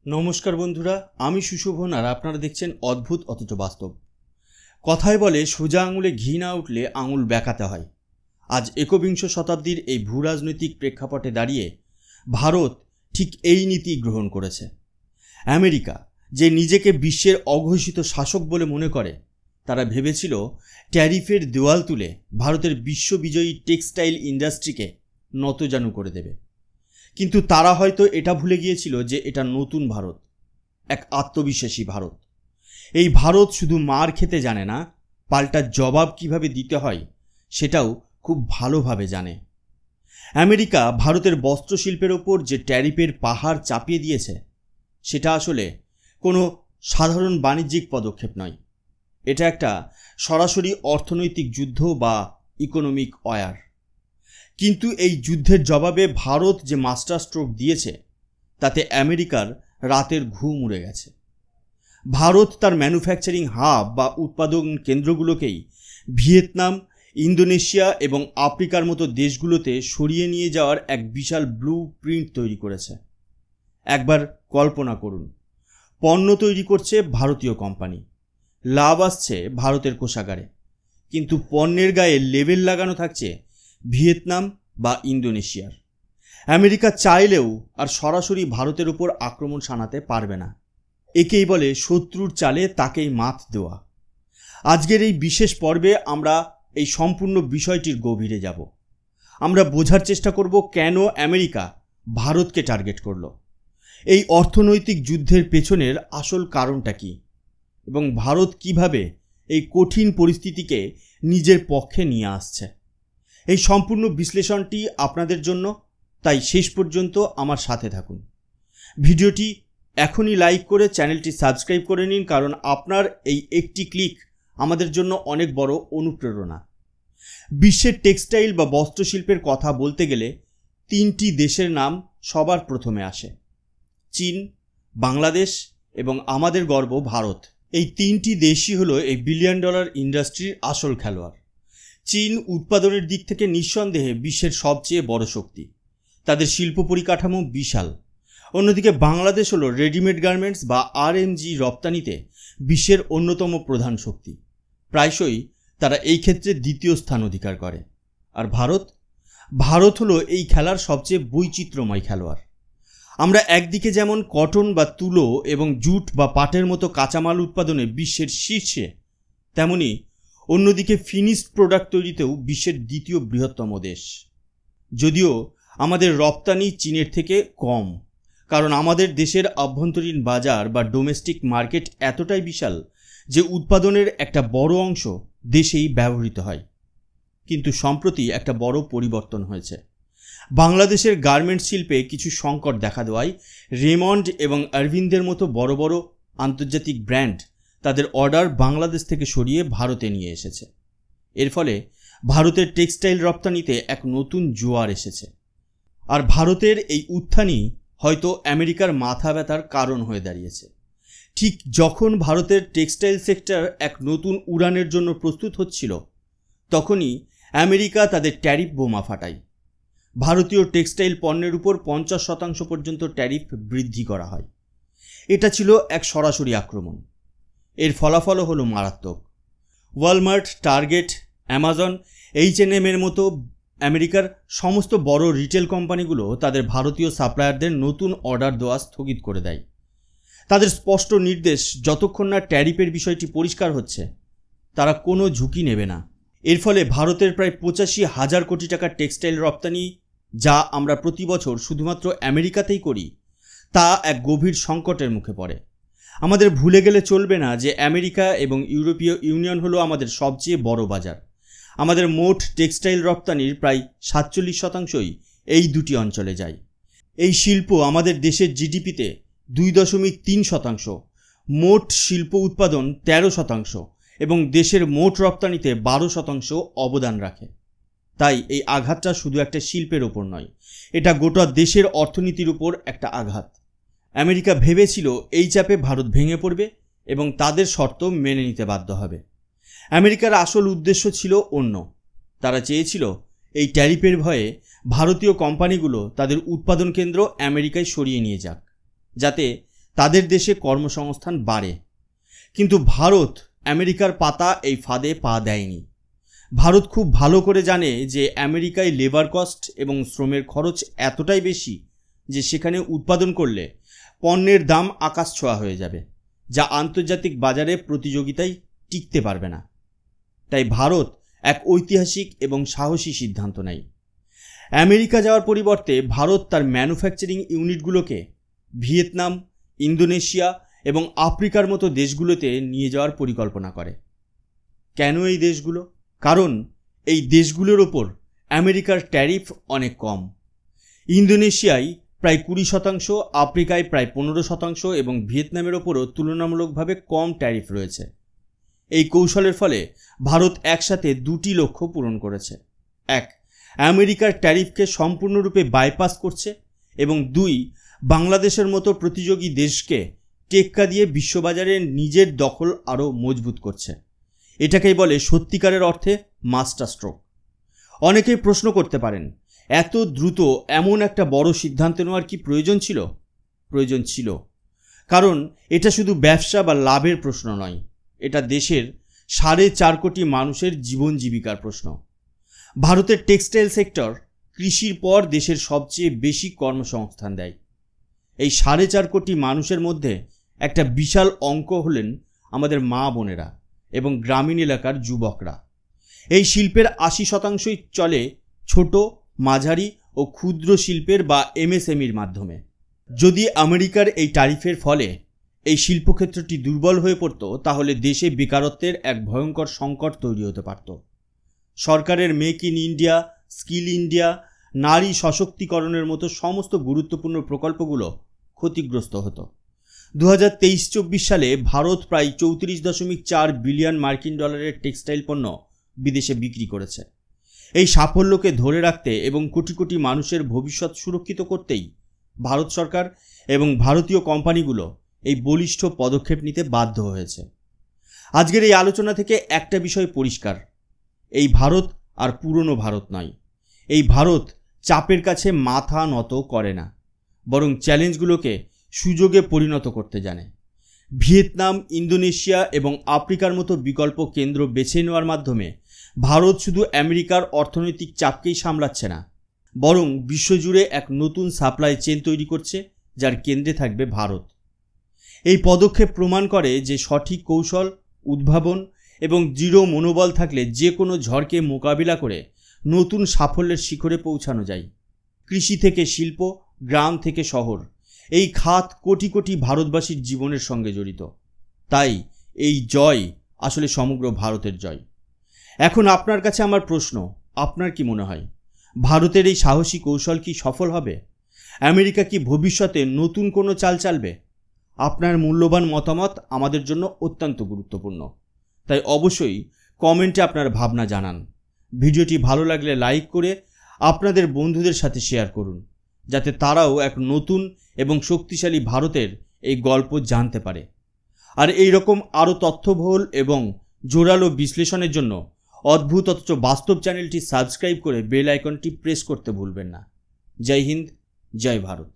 নমস্কার বন্ধুরা, আমি সুশোভন আর আপনারা দেখছেন অদ্ভুত অথচ বাস্তব। কথায় বলে সোজা আঙুলে ঘি না উঠলে আঙুল বেঁকাতে হয়। আজ একবিংশ শতাব্দীর এই ভূরাজনৈতিক প্রেক্ষাপটে দাঁড়িয়ে ভারত ঠিক এই নীতি গ্রহণ করেছে। আমেরিকা, যে নিজেকে বিশ্বের অঘোষিত শাসক বলে মনে করে, তারা ভেবেছিল ট্যারিফের দেওয়াল তুলে ভারতের বিশ্ববিজয়ী টেক্সটাইল ইন্ডাস্ট্রিকে নতজানু করে দেবে। কিন্তু তারা হয়তো এটা ভুলে গিয়েছিল যে এটা নতুন ভারত, এক আত্মবিশ্বাসী ভারত। এই ভারত শুধু মার খেতে জানে না, পাল্টা জবাব কিভাবে দিতে হয় সেটাও খুব ভালোভাবে জানে। আমেরিকা ভারতের বস্ত্রশিল্পের ওপর যে ট্যারিফের পাহাড় চাপিয়ে দিয়েছে, সেটা আসলে কোনো সাধারণ বাণিজ্যিক পদক্ষেপ নয়। এটা একটা সরাসরি অর্থনৈতিক যুদ্ধ বা ইকোনমিক ওয়ার। কিন্তু এই যুদ্ধের জবাবে ভারত যে মাস্টার স্ট্রোক দিয়েছে, তাতে আমেরিকার রাতের ঘুম উড়ে গেছে। ভারত তার ম্যানুফ্যাকচারিং হাব বা উৎপাদন কেন্দ্রগুলোকেই ভিয়েতনাম, ইন্দোনেশিয়া এবং আফ্রিকার মতো দেশগুলোতে সরিয়ে নিয়ে যাওয়ার এক বিশাল ব্লু প্রিন্ট তৈরি করেছে। একবার কল্পনা করুন, পণ্য তৈরি করছে ভারতীয় কোম্পানি, লাভ আসছে ভারতের কোষাগারে, কিন্তু পণ্যের গায়ে লেবেল লাগানো থাকছে ভিয়েতনাম বা ইন্দোনেশিয়ার। আমেরিকা চাইলেও আর সরাসরি ভারতের উপর আক্রমণ শানাতে পারবে না। একেই বলে শত্রুর চালে তাকেই মাত দেওয়া। আজকের এই বিশেষ পর্বে আমরা এই সম্পূর্ণ বিষয়টির গভীরে যাব। আমরা বোঝার চেষ্টা করব কেন আমেরিকা ভারতকে টার্গেট করলো, এই অর্থনৈতিক যুদ্ধের পেছনের আসল কারণটা কি, এবং ভারত কিভাবে এই কঠিন পরিস্থিতিকে নিজের পক্ষে নিয়ে আসছে। এই সম্পূর্ণ বিশ্লেষণটি আপনাদের জন্য, তাই শেষ পর্যন্ত আমার সাথে থাকুন। ভিডিওটি এখনই লাইক করে চ্যানেলটি সাবস্ক্রাইব করে নিন, কারণ আপনার এই একটি ক্লিক আমাদের জন্য অনেক বড় অনুপ্রেরণা। বিশ্বের টেক্সটাইল বা বস্ত্রশিল্পের কথা বলতে গেলে তিনটি দেশের নাম সবার প্রথমে আসে: চীন, বাংলাদেশ এবং আমাদের গর্ব ভারত। এই তিনটি দেশই হলো এই বিলিয়ন ডলার ইন্ডাস্ট্রির আসল খেলোয়াড়। চীন উৎপাদনের দিক থেকে নিঃসন্দেহে বিশ্বের সবচেয়ে বড় শক্তি, তাদের শিল্প পরিকাঠামো বিশাল। অন্যদিকে বাংলাদেশ হলো রেডিমেড গার্মেন্টস বা আরএমজি রপ্তানিতে বিশ্বের অন্যতম প্রধান শক্তি, প্রায়শই তারা এই ক্ষেত্রে দ্বিতীয় স্থান অধিকার করে। আর ভারত হলো এই খেলার সবচেয়ে বৈচিত্র্যময় খেলোয়াড়। আমরা একদিকে যেমন কটন বা তুলো এবং জুট বা পাটের মতো কাঁচামাল উৎপাদনে বিশ্বের শীর্ষে, তেমনি অন্যদিকে ফিনিশড প্রোডাক্ট তৈরিতেও বিশ্বের দ্বিতীয় বৃহত্তম দেশ। যদিও আমাদের রপ্তানি চীনের থেকে কম, কারণ আমাদের দেশের আভ্যন্তরীণ বাজার বা ডোমেস্টিক মার্কেট এতটাই বিশাল যে উৎপাদনের একটা বড় অংশ দেশেই ব্যবহৃত হয়। কিন্তু সম্প্রতি একটা বড় পরিবর্তন হয়েছে। বাংলাদেশের গার্মেন্টস শিল্পে কিছু সংকট দেখা দেওয়ায় রেমন্ড এবং আরভিন্দের মতো বড় বড় আন্তর্জাতিক ব্র্যান্ড তাদের অর্ডার বাংলাদেশ থেকে সরিয়ে ভারতে নিয়ে এসেছে। এর ফলে ভারতের টেক্সটাইল রপ্তানিতে এক নতুন জোয়ার এসেছে। আর ভারতের এই উত্থানই হয়তো আমেরিকার মাথা ব্যথার কারণ হয়ে দাঁড়িয়েছে। ঠিক যখন ভারতের টেক্সটাইল সেক্টর এক নতুন উড়ানের জন্য প্রস্তুত হচ্ছিল, তখনই আমেরিকা তাদের ট্যারিফ বোমা ফাটায়। ভারতীয় টেক্সটাইল পণ্যের উপর 50% পর্যন্ত ট্যারিফ বৃদ্ধি করা হয়। এটা ছিল এক সরাসরি আক্রমণ। এর ফলাফলও হলো মারাত্মক। ওয়ালমার্ট, টার্গেট, অ্যামাজন, H&M এর মতো আমেরিকার সমস্ত বড় রিটেল কোম্পানিগুলো তাদের ভারতীয় সাপ্লায়ারদের নতুন অর্ডার দেওয়া স্থগিত করে দেয়। তাদের স্পষ্ট নির্দেশ, যতক্ষণ না ট্যারিফের বিষয়টি পরিষ্কার হচ্ছে, তারা কোনো ঝুঁকি নেবে না। এর ফলে ভারতের প্রায় 85,000 কোটি টাকার টেক্সটাইল রপ্তানি, যা আমরা প্রতি বছর শুধুমাত্র আমেরিকাতেই করি, তা এক গভীর সংকটের মুখে পড়ে। আমাদের ভুলে গেলে চলবে না যে আমেরিকা এবং ইউরোপীয় ইউনিয়ন হলো আমাদের সবচেয়ে বড় বাজার। আমাদের মোট টেক্সটাইল রপ্তানির প্রায় 47%ই এই দুটি অঞ্চলে যায়। এই শিল্প আমাদের দেশের জিডিপিতে 2.3%, মোট শিল্প উৎপাদন 13% এবং দেশের মোট রপ্তানিতে 12% অবদান রাখে। তাই এই আঘাতটা শুধু একটা শিল্পের ওপর নয়, এটা গোটা দেশের অর্থনীতির উপর একটা আঘাত। আমেরিকা ভেবেছিল এই চাপে ভারত ভেঙে পড়বে এবং তাদের শর্ত মেনে নিতে বাধ্য হবে। আমেরিকার আসল উদ্দেশ্য ছিল অন্য। তারা চেয়েছিল এই ট্যারিফের ভয়ে ভারতীয় কোম্পানিগুলো তাদের উৎপাদন কেন্দ্র আমেরিকায় সরিয়ে নিয়ে যাক, যাতে তাদের দেশে কর্মসংস্থান বাড়ে। কিন্তু ভারত আমেরিকার পাতা এই ফাঁদে পা দেয়নি। ভারত খুব ভালো করে জানে যে আমেরিকায় লেবার কস্ট এবং শ্রমের খরচ এতটাই বেশি যে সেখানে উৎপাদন করলে পণ্যের দাম আকাশ ছোঁয়া হয়ে যাবে, যা আন্তর্জাতিক বাজারে প্রতিযোগিতায় টিকতে পারবে না। তাই ভারত এক ঐতিহাসিক এবং সাহসী সিদ্ধান্ত নেয়। আমেরিকা যাওয়ার পরিবর্তে ভারত তার ম্যানুফ্যাকচারিং ইউনিটগুলোকে ভিয়েতনাম, ইন্দোনেশিয়া এবং আফ্রিকার মতো দেশগুলোতে নিয়ে যাওয়ার পরিকল্পনা করে। কেন এই দেশগুলো? কারণ এই দেশগুলোর ওপর আমেরিকার ট্যারিফ অনেক কম। ইন্দোনেশিয়ায় প্রায় 20%, আফ্রিকায় প্রায় 15% এবং ভিয়েতনামের ওপরও তুলনামূলকভাবে কম ট্যারিফ রয়েছে। এই কৌশলের ফলে ভারত একসাথে দুটি লক্ষ্য পূরণ করেছে। এক, আমেরিকার ট্যারিফকে সম্পূর্ণরূপে বাইপাস করছে, এবং দুই, বাংলাদেশের মতো প্রতিযোগী দেশকে টেক্কা দিয়ে বিশ্ববাজারে নিজের দখল আরও মজবুত করছে। এটাকেই বলে সত্যিকারের অর্থে মাস্টার স্ট্রোক। অনেকেই প্রশ্ন করতে পারেন, এত দ্রুত এমন একটা বড় সিদ্ধান্ত নেওয়ার কি প্রয়োজন ছিল? প্রয়োজন ছিল, কারণ এটা শুধু ব্যবসা বা লাভের প্রশ্ন নয়, এটা দেশের 4.5 কোটি মানুষের জীবন জীবিকার প্রশ্ন। ভারতের টেক্সটাইল সেক্টর কৃষির পর দেশের সবচেয়ে বেশি কর্মসংস্থান দেয়। এই 4.5 কোটি মানুষের মধ্যে একটা বিশাল অঙ্ক হলেন আমাদের মা বোনেরা এবং গ্রামীণ এলাকার যুবকরা। এই শিল্পের 80%ই চলে ছোট, মাঝারি ও ক্ষুদ্র শিল্পের বা এমএসএমইর মাধ্যমে। যদি আমেরিকার এই ট্যারিফের ফলে এই শিল্পক্ষেত্রটি দুর্বল হয়ে পড়ত, তাহলে দেশে বেকারত্বের এক ভয়ঙ্কর সংকট তৈরি হতে পারত। সরকারের make in India, skill India, নারী সশক্তিকরণের মতো সমস্ত গুরুত্বপূর্ণ প্রকল্পগুলো ক্ষতিগ্রস্ত হতো। 2023-24 সালে ভারত প্রায় 34.4 বিলিয়ন মার্কিন ডলারের টেক্সটাইল পণ্য বিদেশে বিক্রি করেছে। এই সাফল্যকে ধরে রাখতে এবং কোটি কোটি মানুষের ভবিষ্যৎ সুরক্ষিত করতেই ভারত সরকার এবং ভারতীয় কোম্পানিগুলো এই বলিষ্ঠ পদক্ষেপ নিতে বাধ্য হয়েছে। আজকের এই আলোচনা থেকে একটা বিষয় পরিষ্কার, এই ভারত আর পুরনো ভারত নয়। এই ভারত চাপের কাছে মাথা নত করে না, বরং চ্যালেঞ্জগুলোকে সুযোগে পরিণত করতে জানে। ভিয়েতনাম, ইন্দোনেশিয়া এবং আফ্রিকার মতো বিকল্প কেন্দ্র বেছে নেওয়ার মাধ্যমে ভারত শুধু আমেরিকার অর্থনৈতিক চাপকেই সামলাচ্ছে না, বরং বিশ্বজুড়ে এক নতুন সাপ্লাই চেইন তৈরি করছে, যার কেন্দ্রে থাকবে ভারত। এই পদক্ষেপ প্রমাণ করে যে সঠিক কৌশল, উদ্ভাবন এবং দৃঢ় মনোবল থাকলে যে কোনো ঝড়কে মোকাবিলা করে নতুন সাফল্যের শিখরে পৌঁছানো যায়। কৃষি থেকে শিল্প, গ্রাম থেকে শহর, এই খাত কোটি কোটি ভারতবাসীর জীবনের সঙ্গে জড়িত। তাই এই জয় আসলে সমগ্র ভারতের জয়। এখন আপনার কাছে আমার প্রশ্ন, আপনার কি মনে হয় ভারতের এই সাহসী কৌশল কি সফল হবে? আমেরিকা কি ভবিষ্যতে নতুন কোনো চাল চালবে? আপনার মূল্যবান মতামত আমাদের জন্য অত্যন্ত গুরুত্বপূর্ণ। তাই অবশ্যই কমেন্টে আপনার ভাবনা জানান। ভিডিওটি ভালো লাগলে লাইক করে আপনাদের বন্ধুদের সাথে শেয়ার করুন, যাতে তারাও এক নতুন এবং শক্তিশালী ভারতের এই গল্প জানতে পারে। আর এই রকম আরও তথ্যবহুল এবং জোরালো বিশ্লেষণের জন্য অদ্ভুত অথচ বাস্তব চ্যানেলটি সাবস্ক্রাইব করে বেল আইকনটি প্রেস করতে ভুলবেন না। জয় হিন্দ, জয় ভারত।